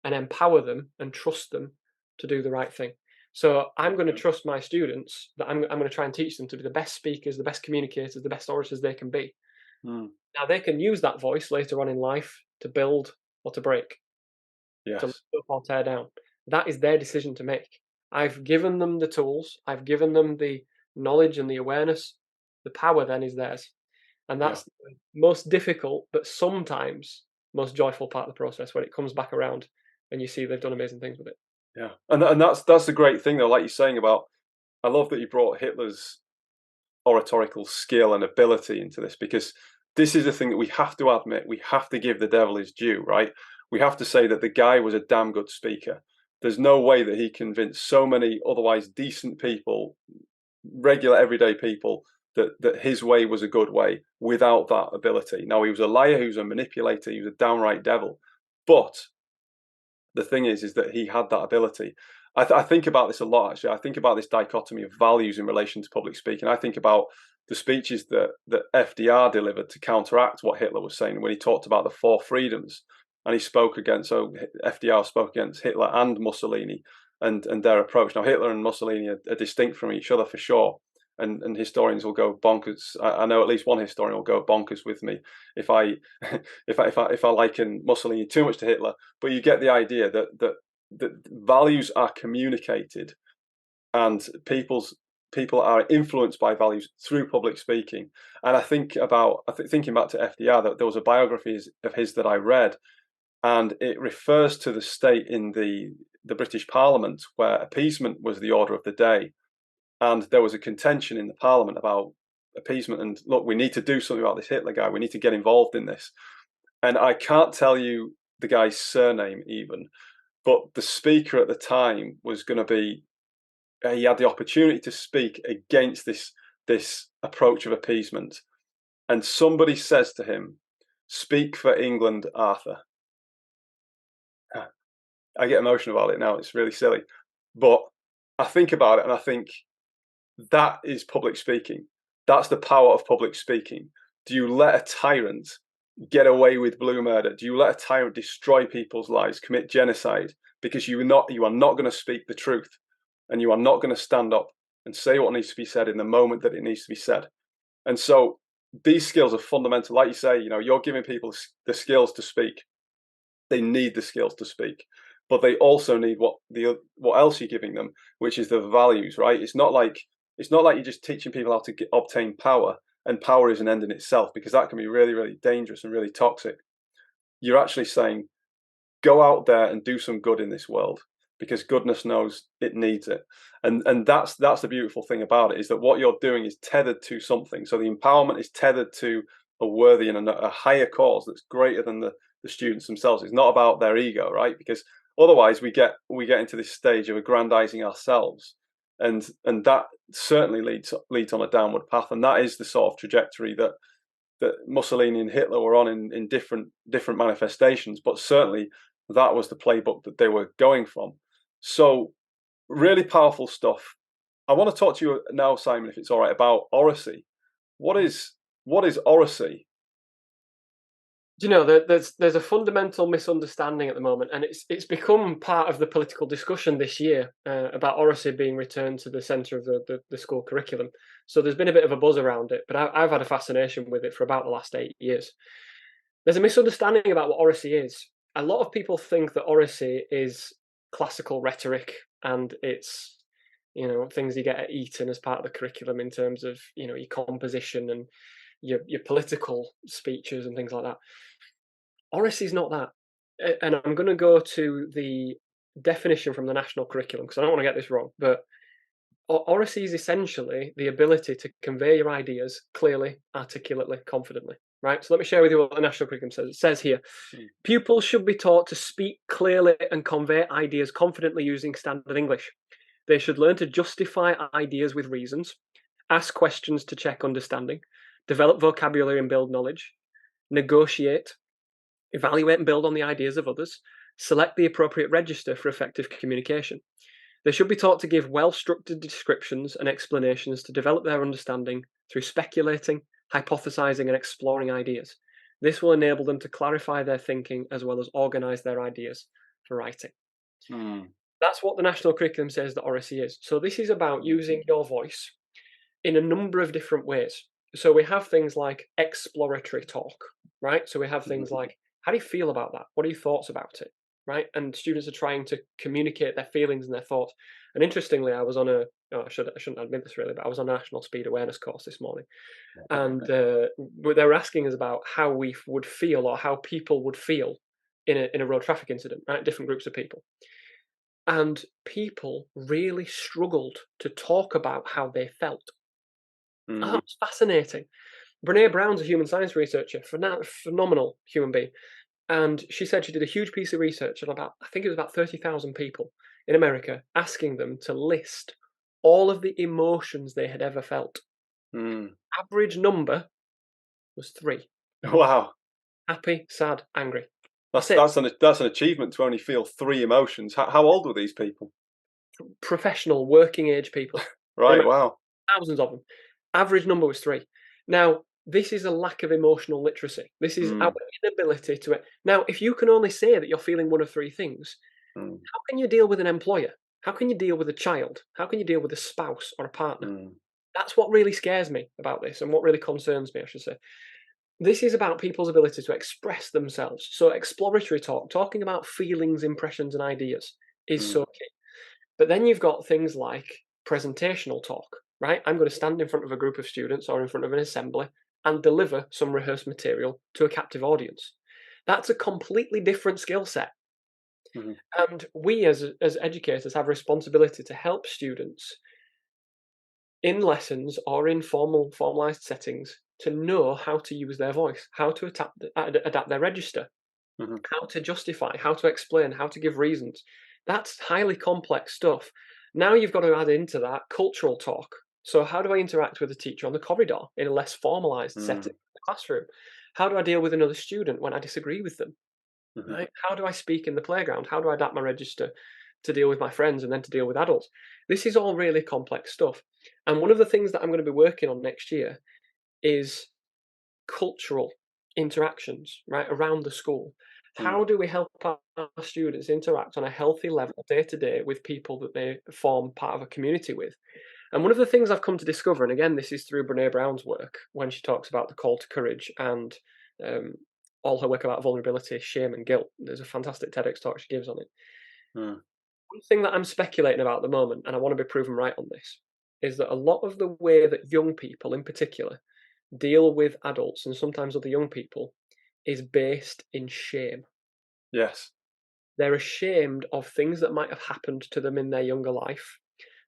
and empower them and trust them to do the right thing. So I'm going to trust my students that I'm going to try and teach them to be the best speakers, the best communicators, the best orators they can be. mm, Now they can use that voice later on in life to build or to break, to lift yes. up or tear down. That is their decision to make. I've given them the tools, I've given them the knowledge and the awareness. The power then is theirs. And Yeah. that's the most difficult, but sometimes most joyful part of the process when it comes back around and you see they've done amazing things with it. Yeah. And that's the great thing though, like you're saying about, I love that you brought Hitler's oratorical skill and ability into this, because this is the thing that we have to admit. We have to give the devil his due, right? We have to say that the guy was a damn good speaker. There's no way that he convinced so many otherwise decent people, regular everyday people, that his way was a good way without that ability. Now, he was a liar, he was a manipulator, he was a downright devil. But the thing is that he had that ability. I think about this a lot, actually. I think about this dichotomy of values in relation to public speaking. I think about the speeches that FDR delivered to counteract what Hitler was saying when he talked about the four freedoms. And he spoke against, so FDR spoke against Hitler and Mussolini and their approach. Now, Hitler and Mussolini are distinct from each other for sure. And historians will go bonkers. I know at least one historian will go bonkers with me if I if I liken Mussolini too much to Hitler. But you get the idea that values are communicated, and people are influenced by values through public speaking. And thinking back to FDR, that there was a biography of his that I read, and it refers to the state in the British Parliament where appeasement was the order of the day. And there was a contention in the parliament about appeasement. And look, we need to do something about this Hitler guy. We need to get involved in this. And I can't tell you the guy's surname even, but the speaker at the time was going to be, he had the opportunity to speak against this approach of appeasement. And somebody says to him, "Speak for England, Arthur." I get emotional about it now. It's really silly. But I think about it and I think, that is public speaking. That's the power of public speaking. Do you let a tyrant get away with blue murder? Do you let a tyrant destroy people's lives, commit genocide, because you are not going to speak the truth, and you are not going to stand up and say what needs to be said in the moment that it needs to be said? And so these skills are fundamental. Like you say, you're giving people the skills to speak. They need the skills to speak, but they also need what else you're giving them, which is the values, right? It's not like you're just teaching people how to obtain power, and power is an end in itself, because that can be really, really dangerous and really toxic. you're actually saying, go out there and do some good in this world, because goodness knows it needs it. And that's the beautiful thing about it, is that what you're doing is tethered to something. So the empowerment is tethered to a worthy and a higher cause that's greater than the students themselves. It's not about their ego, right? Because otherwise we get into this stage of aggrandizing ourselves, and that certainly leads on a downward path. And that is the sort of trajectory that Mussolini and Hitler were on in different manifestations, but certainly that was the playbook that they were going from. So really powerful stuff. I want to talk to you now, Simon, if it's all right, about oracy. What is oracy? You know, there's a fundamental misunderstanding at the moment, and it's become part of the political discussion this year about oracy being returned to the centre of the school curriculum. So there's been a bit of a buzz around it, but I've had a fascination with it for about the last 8 years. There's a misunderstanding about what oracy is. A lot of people think that oracy is classical rhetoric, and it's, you know, things you get at Eton as part of the curriculum in terms of, you know, your composition and your political speeches and things like that. Oracy is not that. And I'm going to go to the definition from the national curriculum because I don't want to get this wrong. But oracy is essentially the ability to convey your ideas clearly, articulately, confidently. Right. So let me share with you what the national curriculum says. It says here, pupils should be taught to speak clearly and convey ideas confidently using standard English. They should learn to justify ideas with reasons, ask questions to check understanding, develop vocabulary and build knowledge, negotiate, evaluate and build on the ideas of others, select the appropriate register for effective communication. They should be taught to give well-structured descriptions and explanations to develop their understanding through speculating, hypothesizing, and exploring ideas. This will enable them to clarify their thinking as well as organize their ideas for writing. That's what the national curriculum says that oracy is. So this is about using your voice in a number of different ways. So we have things like exploratory talk, right? So we have things like, how do you feel about that? What are your thoughts about it? Right? And students are trying to communicate their feelings and their thoughts. And interestingly, I was on I shouldn't admit this really, but I was on a national speed awareness course this morning. And they were asking us about how we would feel, or how people would feel in a road traffic incident, right? Different groups of people. And people really struggled to talk about how they felt. Oh, it's fascinating. Brene Brown's a human science researcher, phenomenal human being. And she said she did a huge piece of research on I think it was about 30,000 people in America, asking them to list all of the emotions they had ever felt. Average number was 3. Wow. Happy, sad, angry. That's an achievement to only feel 3 emotions. How old were these people? Professional, working age people. Right, wow. Thousands of them. Average number was 3. Now, this is a lack of emotional literacy. This is our inability to. Now, if you can only say that you're feeling one of 3 things, how can you deal with an employer? How can you deal with a child? How can you deal with a spouse or a partner? That's what really scares me about this, and what really concerns me, I should say. This is about people's ability to express themselves. So exploratory talk, talking about feelings, impressions, and ideas is so key. But then you've got things like presentational talk, right? I'm going to stand in front of a group of students or in front of an assembly and deliver some rehearsed material to a captive audience. That's a completely different skill set. And we as educators have a responsibility to help students in lessons or in formalized settings to know how to use their voice, how to adapt their register, how to justify, how to explain, how to give reasons. That's highly complex stuff. Now you've got to add into that cultural talk. So how do I interact with a teacher on the corridor in a less formalized setting in the classroom? How do I deal with another student when I disagree with them? Right? How do I speak in the playground? How do I adapt my register to deal with my friends and then to deal with adults? This is all really complex stuff. And one of the things that I'm going to be working on next year is cultural interactions, right, around the school. How do we help our students interact on a healthy level day to day with people that they form part of a community with? And one of the things I've come to discover, and again, this is through Brene Brown's work, when she talks about the call to courage and all her work about vulnerability, shame, and guilt. There's a fantastic TEDx talk she gives on it. One thing that I'm speculating about at the moment, and I want to be proven right on this, is that a lot of the way that young people in particular deal with adults and sometimes other young people is based in shame. Yes. They're ashamed of things that might have happened to them in their younger life,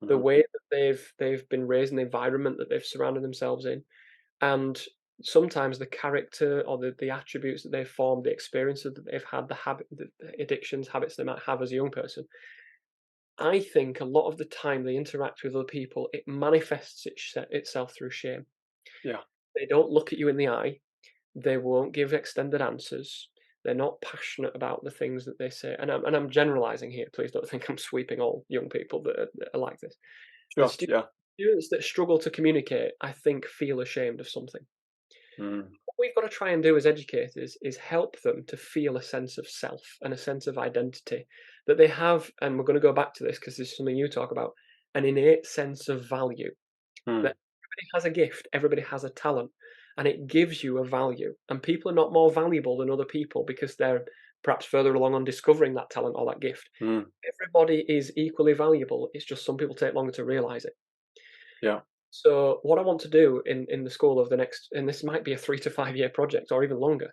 the Mhm. way that they've been raised in the environment that they've surrounded themselves in, and sometimes the character or the attributes that they've formed, the experiences that they've had, the addictions, habits they might have as a young person. I think a lot of the time they interact with other people, it manifests itself through shame. Yeah. They don't look at you in the eye. They won't give extended answers. They're not passionate about the things that they say. And I'm generalizing here. Please don't think I'm sweeping all young people that are like this. The Sure. Yeah. students that struggle to communicate, I think, feel ashamed of something. Mm. What we've got to try and do as educators is help them to feel a sense of self and a sense of identity that they have. And we're going to go back to this because this is something you talk about, an innate sense of value, Mm. that everybody has a gift, everybody has a talent, and it gives you a value. And people are not more valuable than other people because they're perhaps further along on discovering that talent or that gift. Mm. Everybody is equally valuable. It's just some people take longer to realize it. Yeah. So what I want to do in the school of the next, and this might be a 3 to 5 year project or even longer,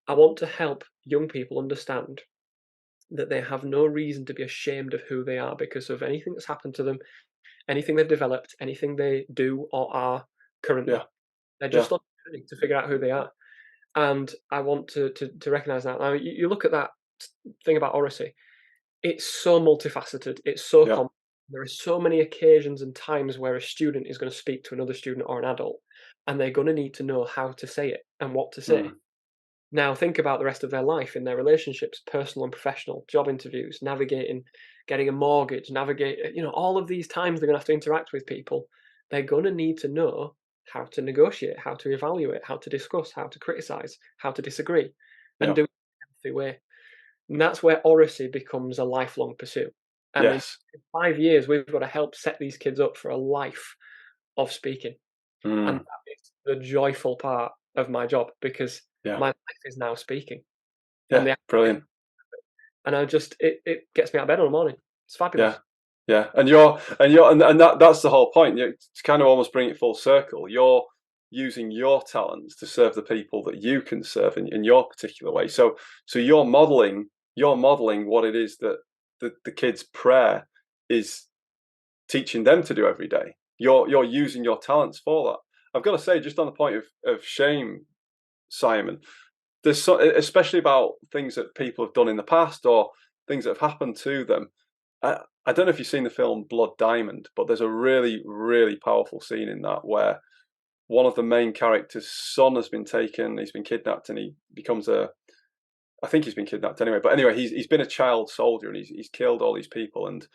I want to help young people understand that they have no reason to be ashamed of who they are because of anything that's happened to them, anything they've developed, anything they do or are Yeah. currently. They're Yeah. just on a journey to figure out who they are. And I want to recognise that. Now, you look at that thing about oracy, it's so multifaceted, it's so Yeah. complex. There are so many occasions and times where a student is going to speak to another student or an adult, and they're going to need to know how to say it and what to say. Mm. Now, think about the rest of their life in their relationships, personal and professional, job interviews, navigating, getting a mortgage, all of these times they're going to have to interact with people. They're going to need to know how to negotiate, how to evaluate, how to discuss, how to criticize, how to disagree, and Yeah. do it in a healthy way. And that's where oracy becomes a lifelong pursuit. And in Yes. 5 years, we've got to help set these kids up for a life of speaking. And Mm. that is the joyful part of my job because Yeah. my life is now speaking. And Yeah. the Brilliant. and it gets me out of bed in the morning. It's Yeah. fabulous. Yeah. And that's the whole point. You to kind of almost bring it full circle. You're using your talents to serve the people that you can serve in your particular way. So you're modeling what it is that the kids' prayer is teaching them to do every day. You're using your talents for that. I've got to say, just on the point of shame, Simon, there's especially about things that people have done in the past or things that have happened to them. I don't know if you've seen the film Blood Diamond, but there's a really, really powerful scene in that where one of the main characters' son has been taken, he's been kidnapped, and he becomes I think he's been kidnapped anyway. But anyway, he's been a child soldier and he's killed all these people and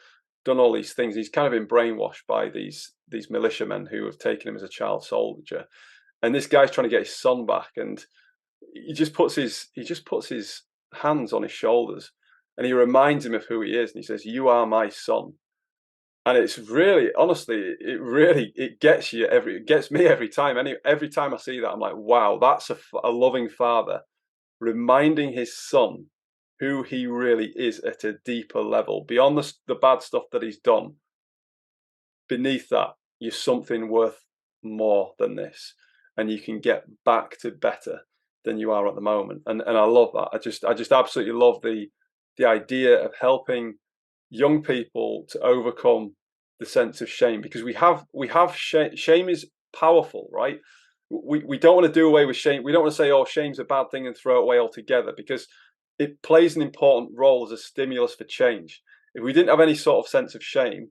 done all these things. He's kind of been brainwashed by these militiamen who have taken him as a child soldier. And this guy's trying to get his son back, and he just puts his hands on his shoulders, and he reminds him of who he is, and he says, "You are my son." And it's really, honestly, it gets me every time. Every time I see that, I'm like, wow, that's a loving father reminding his son who he really is at a deeper level, beyond the bad stuff that he's done. Beneath that, you're something worth more than this, and you can get back to better than you are at the moment. And I love that. I just absolutely love the idea of helping young people to overcome the sense of shame, because we have shame is powerful, right? We don't want to do away with shame. We don't want to say, oh, shame's a bad thing and throw it away altogether, because it plays an important role as a stimulus for change. If we didn't have any sort of sense of shame,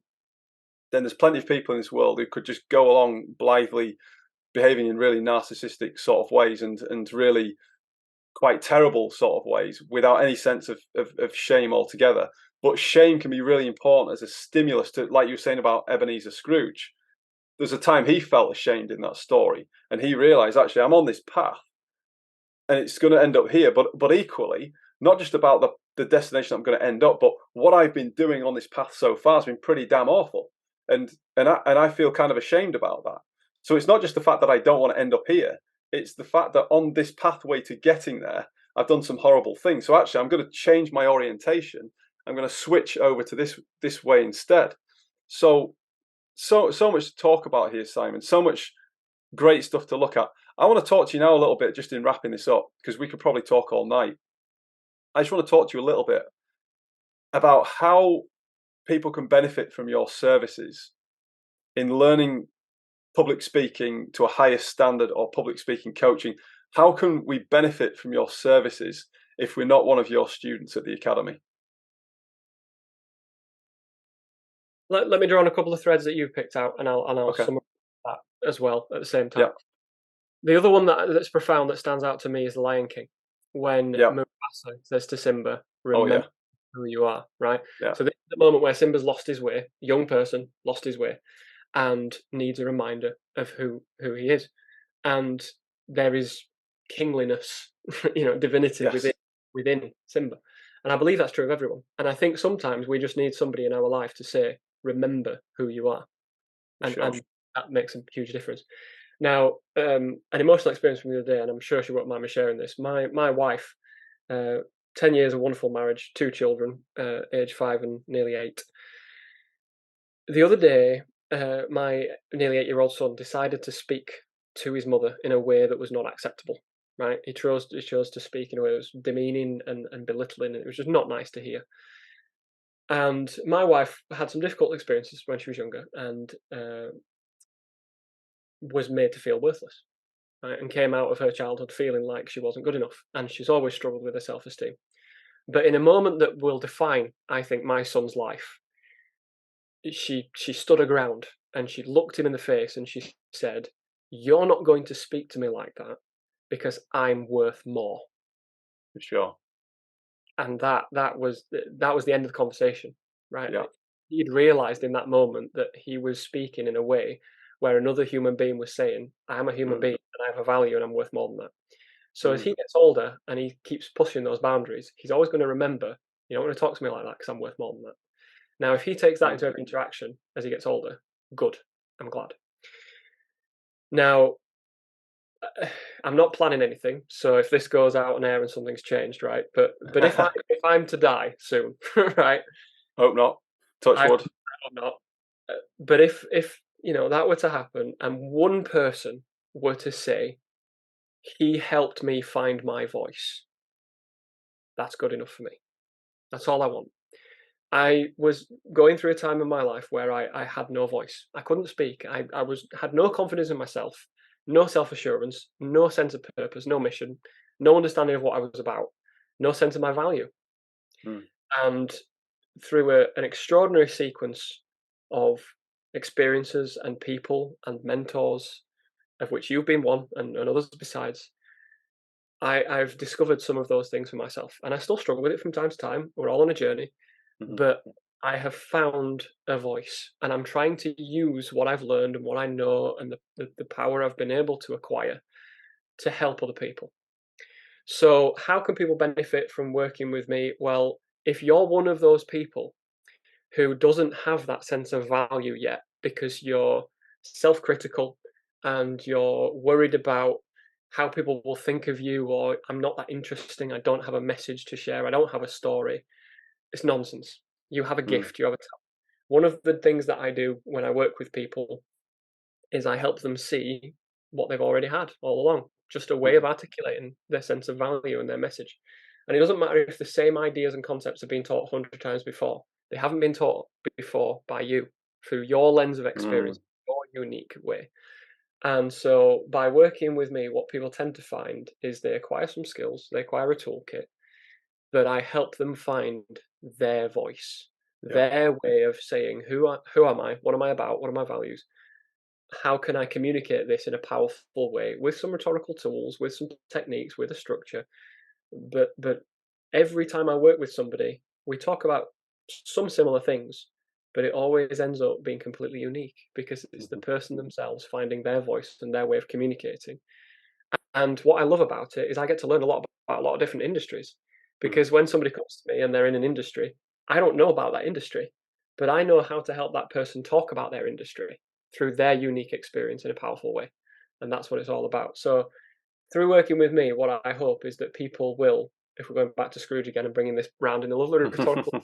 then there's plenty of people in this world who could just go along blithely behaving in really narcissistic sort of ways and really quite terrible sort of ways without any sense of shame altogether. But shame can be really important as a stimulus to, like you were saying about Ebenezer Scrooge. There's a time he felt ashamed in that story, and he realized, actually, I'm on this path and it's going to end up here. But equally, not just about the destination I'm going to end up, but what I've been doing on this path so far has been pretty damn awful, and I feel kind of ashamed about that. So it's not just the fact that I don't want to end up here; it's the fact that on this pathway to getting there, I've done some horrible things. So actually, I'm going to change my orientation. I'm going to switch over to this way instead. So much to talk about here, Simon. So much great stuff to look at. I want to talk to you now a little bit, just in wrapping this up, because we could probably talk all night. I just want to talk to you a little bit about how people can benefit from your services in learning public speaking to a higher standard, or public speaking coaching. How can we benefit from your services if we're not one of your students at the Academy? Let me draw on a couple of threads that you've picked out, and I'll Okay. summarize that as well at the same time. Yeah. The other one that's profound that stands out to me is The Lion King, when Yeah. Mufasa says to Simba, Oh yeah. "Remember who you are." Right. Yeah. So this is the moment where Simba's lost his way, young person lost his way, and needs a reminder of who he is, and there is kingliness, divinity Yes. within Simba, and I believe that's true of everyone. And I think sometimes we just need somebody in our life to say, "Remember who you are," For sure. and that makes a huge difference. Now, an emotional experience from the other day, and I'm sure she won't mind me sharing this. My wife, 10 years of wonderful marriage, 2 children, age 5 and nearly 8. The other day, my nearly 8-year-old son decided to speak to his mother in a way that was not acceptable. Right? He chose to speak in a way that was demeaning and belittling, and it was just not nice to hear. And my wife had some difficult experiences when she was younger, and was made to feel worthless, right? And came out of her childhood feeling like she wasn't good enough, and she's always struggled with her self-esteem. But in a moment that will define, I think, my son's life, she stood her ground and she looked him in the face and she said, "You're not going to speak to me like that because I'm worth more." For sure. And that was the end of the conversation, right? Yeah. He'd realised in that moment that he was speaking in a way where another human being was saying, "I'm a human Mm. being and I have a value and I'm worth more than that." So as Mm. he gets older and he keeps pushing those boundaries, he's always going to remember, "You don't want to talk to me like that because I'm worth more than that." Now, if he takes that Mm. into every interaction as he gets older, good. I'm glad. Now, I'm not planning anything, so if this goes out on air and something's changed, right? But if I'm to die soon, right? Hope not. Touch I wood. hope not. But if that were to happen, and one person were to say, "He helped me find my voice," that's good enough for me. That's all I want. I was going through a time in my life where I had no voice. I couldn't speak. I had no confidence in myself, no self-assurance, no sense of purpose, no mission, no understanding of what I was about, no sense of my value. Mm. And through an extraordinary sequence of experiences and people and mentors, of which you've been one and others besides, I've discovered some of those things for myself. And I still struggle with it from time to time. We're all on a journey. Mhm. But I have found a voice, and I'm trying to use what I've learned and what I know and the power I've been able to acquire to help other people. So, how can people benefit from working with me? Well, if you're one of those people who doesn't have that sense of value yet because you're self critical and you're worried about how people will think of you, or "I'm not that interesting, I don't have a message to share, I don't have a story," it's nonsense. You have a Mm. gift, you have a talent. One of the things that I do when I work with people is I help them see what they've already had all along, just a way of Mhm. articulating their sense of value and their message. And it doesn't matter if the same ideas and concepts have been taught 100 times before. They haven't been taught before by you through your lens of Mm. experience, your unique way. And so by working with me, what people tend to find is they acquire some skills, they acquire a toolkit, but I help them find their voice, Yeah. their way of saying, who am I? What am I about? What are my values? How can I communicate this in a powerful way with some rhetorical tools, with some techniques, with a structure? But every time I work with somebody, we talk about some similar things, but it always ends up being completely unique because it's the Mhm. person themselves finding their voice and their way of communicating. And what I love about it is I get to learn a lot about a lot of different industries. Mm. Because when somebody comes to me and they're in an industry, I don't know about that industry, but I know how to help that person talk about their industry through their unique experience in a powerful way. And that's what it's all about. So through working with me, what I hope is that people will, if we're going back to Scrooge again and bringing this round in a lovely rhetorical,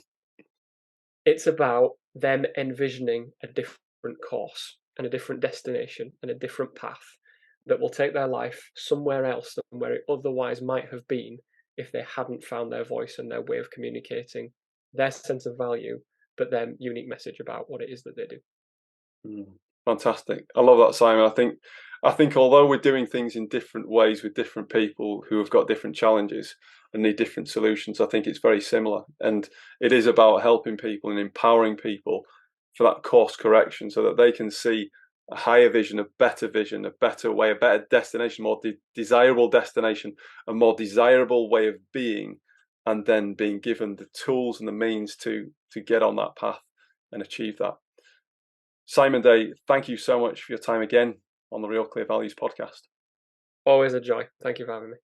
it's about them envisioning a different course and a different destination and a different path. that will take their life somewhere else than where it otherwise might have been if they hadn't found their voice and their way of communicating their sense of value, but their unique message about what it is that they do. Fantastic. I love that, Simon. I think although we're doing things in different ways with different people who have got different challenges and need different solutions, I think it's very similar. And it is about helping people and empowering people for that course correction so that they can see a higher vision, a better way, a better destination, more desirable destination, a more desirable way of being, and then being given the tools and the means to get on that path and achieve that. Simon Day, thank you so much for your time again on the Real Clear Values podcast. Always a joy. Thank you for having me.